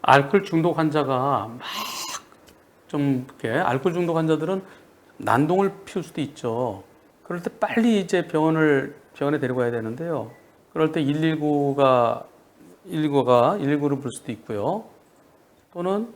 알코올 중독 환자가 막 좀 이렇게 알코올 중독 환자들은 난동을 피울 수도 있죠. 그럴 때 빨리 이제 병원에 데리고 가야 되는데요. 그럴 때 119가 119를 부를 수도 있고요. 또는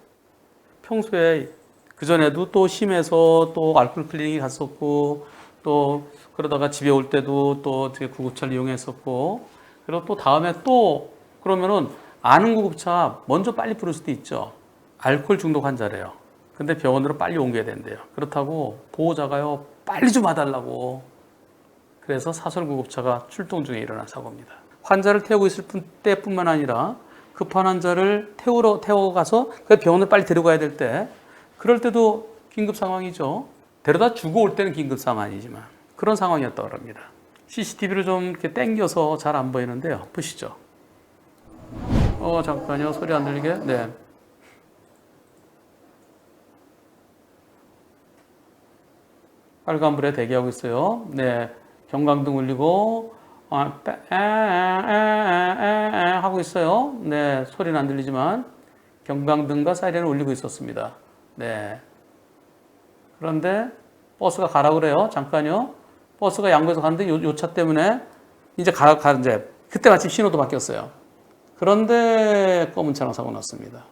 평소에 그전에도 또 심해서 또 알코올 클리닉 갔었고 또 그러다가 집에 올 때도 또 구급차를 이용했었고 그리고 또 다음에 또 그러면은 아는 구급차 먼저 빨리 부를 수도 있죠. 알코올 중독 환자래요. 근데 병원으로 빨리 옮겨야 된대요. 그렇다고 보호자가요 빨리 좀 와달라고. 그래서 사설 구급차가 출동 중에 일어난 사고입니다. 환자를 태우고 있을 때뿐만 아니라 급한 환자를 태워가서 그 병원을 빨리 데려가야 될 때 그럴 때도 긴급 상황이죠. 데려다 주고 올 때는 긴급 상황 아니지만 그런 상황이었다고 합니다. CCTV를 좀 이렇게 당겨서 잘 안 보이는데요. 보시죠. 잠깐요. 소리 안 들리게. 네. 빨간불에 대기하고 있어요. 네. 경광등 울리고 하고 있어요. 네. 소리는 안 들리지만 경광등과 사이렌을 울리고 있었습니다. 네. 그런데 버스가 가라고 그래요. 잠깐요. 버스가 양보해서 가는데 요 차 때문에 이제 이제 그때 마침 신호도 바뀌었어요. 그런데 검은 차랑 사고 났습니다.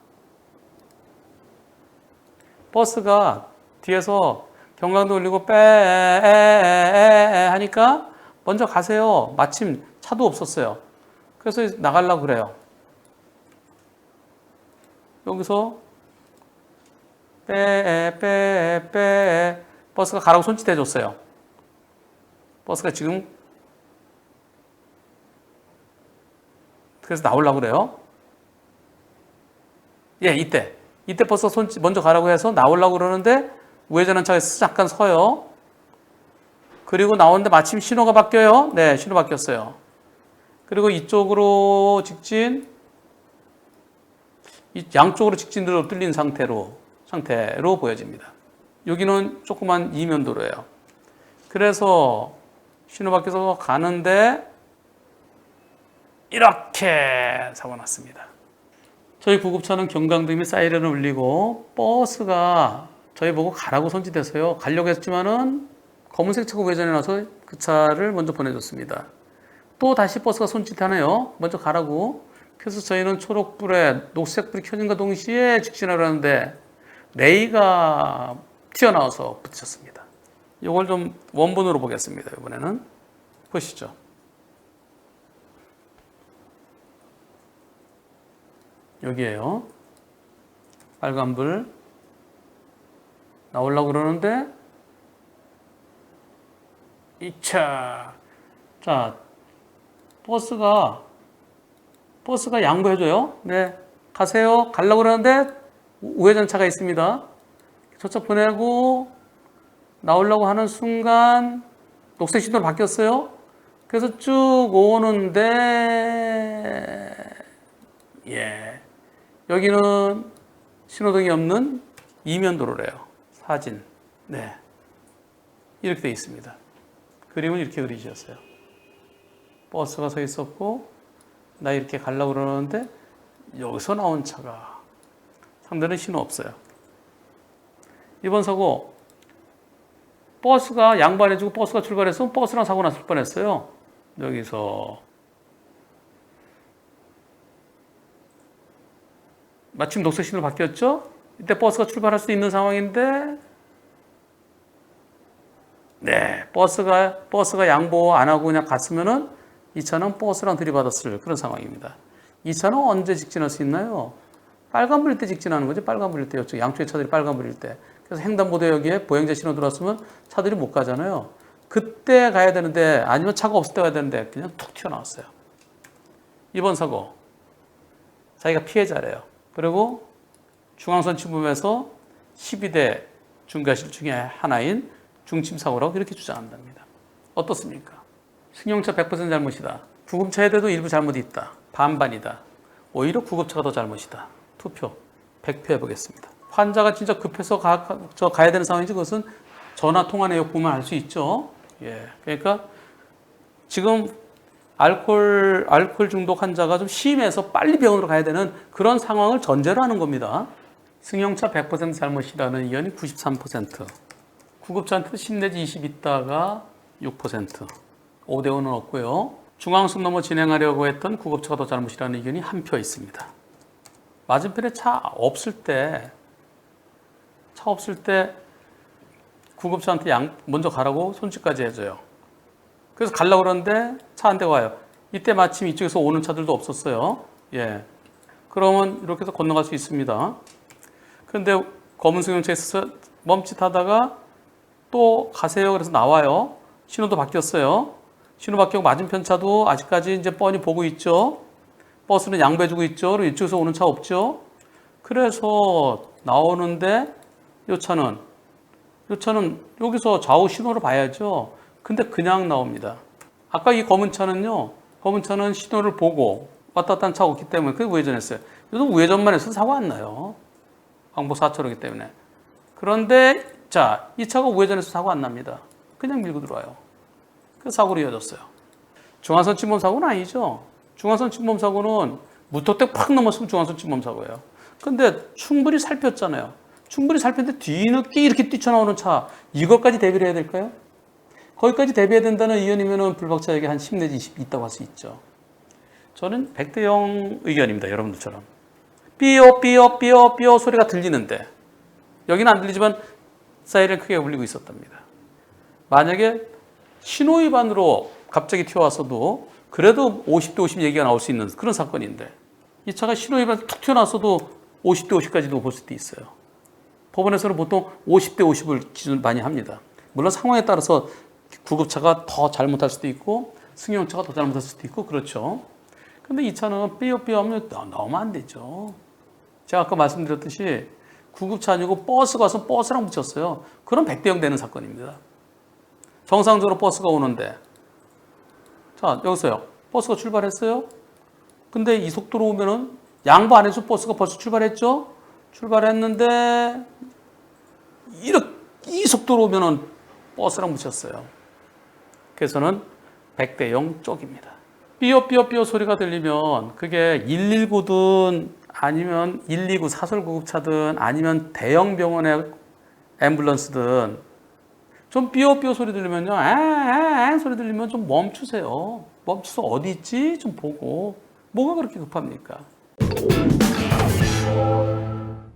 버스가 뒤에서 경광등 울리고 하니까 먼저 가세요. 마침 차도 없었어요. 그래서 나가려고 그래요. 여기서 버스가 가라고 손짓 해줬어요. 버스가 지금 그래서 나오려고 그래요. 예, 이때 버스가 먼저 가라고 해서 나오려고 그러는데 우회전한 차가 잠깐 서요. 그리고 나오는데 마침 신호가 바뀌어요. 네, 신호 바뀌었어요. 그리고 이쪽으로 직진, 양쪽으로 직진으로 뚫린 상태로 보여집니다. 여기는 조그만 이면도로예요. 그래서 신호 바뀌어서 가는데 이렇게 사고 났습니다. 저희 구급차는 경광등 및 사이렌을 울리고 버스가 저희 보고 가라고 손짓해서요. 가려고 했지만은 검은색 차가 우회전해 나서 그 차를 먼저 보내줬습니다. 또 다시 버스가 손짓하네요. 먼저 가라고. 그래서 저희는 초록불에 녹색불이 켜진과 동시에 직진하려 하는데 레이가 튀어나와서 부딪혔습니다. 이걸 좀 원본으로 보겠습니다. 이번에는 보시죠. 여기에요. 빨간불 나오려고 그러는데 자, 버스가 양보해줘요. 네, 가세요. 가려고 그러는데 우회전차가 있습니다. 저 차 보내고 나오려고 하는 순간 녹색 신호로 바뀌었어요. 그래서 쭉 오는데 여기는 신호등이 없는 이면도로래요. 사진. 네. 이렇게 되어 있습니다. 그림은 이렇게 그리셨어요. 버스가 서 있었고, 나 이렇게 가려고 그러는데, 여기서 나온 차가, 상대는 신호 없어요. 이번 사고, 버스가 양보 안 해주고 버스가 출발해서 버스랑 사고 났을 뻔했어요. 여기서. 마침 녹색 신호로 바뀌었죠? 이때 버스가 출발할 수 있는 상황인데, 네, 버스가 양보 안 하고 그냥 갔으면은 이 차는 버스랑 들이받았을 그런 상황입니다. 이 차는 언제 직진할 수 있나요? 빨간불일 때 직진하는 거죠. 빨간불일 때였죠. 양쪽에 차들이 빨간불일 때. 그래서 횡단보도역에 보행자 신호 들어왔으면 차들이 못 가잖아요. 그때 가야 되는데 아니면 차가 없을 때 가야 되는데 그냥 툭 튀어나왔어요. 이번 사고 자기가 피해자래요. 그리고 중앙선 침범에서 12대 중과실 중에 하나인 중침사고라고 이렇게 주장한답니다. 어떻습니까? 승용차 100% 잘못이다. 구급차에도 일부 잘못이 있다. 반반이다. 오히려 구급차가 더 잘못이다. 투표 100표 해보겠습니다. 환자가 진짜 급해서 가야 되는 상황인지 그것은 전화 통화 내역 보면 알 수 있죠. 예. 그러니까 지금 알코올 중독 환자가 좀 심해서 빨리 병원으로 가야 되는 그런 상황을 전제로 하는 겁니다. 승용차 100% 잘못이라는 의견이 93%. 구급차한테도 10 내지 20 있다가 6%. 5대 5는 없고요. 중앙선 넘어 진행하려고 했던 구급차가 더 잘못이라는 의견이 1표 있습니다. 맞은편에 차 없을 때 구급차한테 먼저 가라고 손짓까지 해줘요. 그래서 가려고 그러는데 차 한 대가 와요. 이때 마침 이쪽에서 오는 차들도 없었어요. 예. 그러면 이렇게 해서 건너갈 수 있습니다. 그런데 검은 승용차에서 멈칫하다가 또 가세요. 그래서 나와요. 신호도 바뀌었어요. 신호 바뀌고 맞은편 차도 아직까지 이제 뻔히 보고 있죠. 버스는 양보해주고 있죠. 그리고 이쪽에서 오는 차 없죠. 그래서 나오는데 이 차는 여기서 좌우 신호를 봐야죠. 근데 그냥 나옵니다. 아까 이 검은 차는 신호를 보고 왔다 갔다 하는 차가 없기 때문에 그게 우회전했어요. 요즘 우회전만 해서 사고 안 나요. 왕복 4차로이기 때문에. 그런데 자, 이 차가 우회전해서 사고 안 납니다. 그냥 밀고 들어와요. 그래서 사고로 이어졌어요. 중앙선 침범 사고는 아니죠. 중앙선 침범 사고는 무턱대고 팍 넘었으면 중앙선 침범 사고예요. 근데 충분히 살폈잖아요. 충분히 살폈는데 뒤늦게 이렇게 뛰쳐나오는 차, 이것까지 대비를 해야 될까요? 거기까지 대비해야 된다는 의견이면 불박차에게 한 10 내지 20 있다고 할 수 있죠. 저는 100대 0 의견입니다. 여러분들처럼. 삐어 삐어 삐어 삐어 소리가 들리는데 여기는 안 들리지만 사이렌 크게 울리고 있었답니다. 만약에 신호위반으로 갑자기 튀어왔어도 그래도 50대 50 얘기가 나올 수 있는 그런 사건인데 이 차가 신호위반으로 툭 튀어나왔어도 50대 50까지도 볼 수도 있어요. 법원에서는 보통 50대 50을 기준 많이 합니다. 물론 상황에 따라서 구급차가 더 잘못할 수도 있고 승용차가 더 잘못할 수도 있고 그렇죠. 근데 이 차는 삐어삐어 하면 나오면 안 되죠. 제가 아까 말씀드렸듯이 구급차 아니고 버스가 와서 버스랑 붙였어요. 그럼 100대 0 되는 사건입니다. 정상적으로 버스가 오는데 자 여기서요. 버스가 출발했어요. 근데 이 속도로 오면은 양보 안 해서 버스가 벌써 출발했죠. 출발했는데 이 속도로 오면은 버스랑 붙였어요. 그래서는 100대 0 쪽입니다. 삐어삐어삐어 소리가 들리면 그게 119든 아니면 129 사설구급차든 아니면 대형 병원의 앰뷸런스든 좀 삐어삐어 소리 들리면요. 소리 들리면 좀 멈추세요. 멈춰서 어디 있지? 좀 보고. 뭐가 그렇게 급합니까?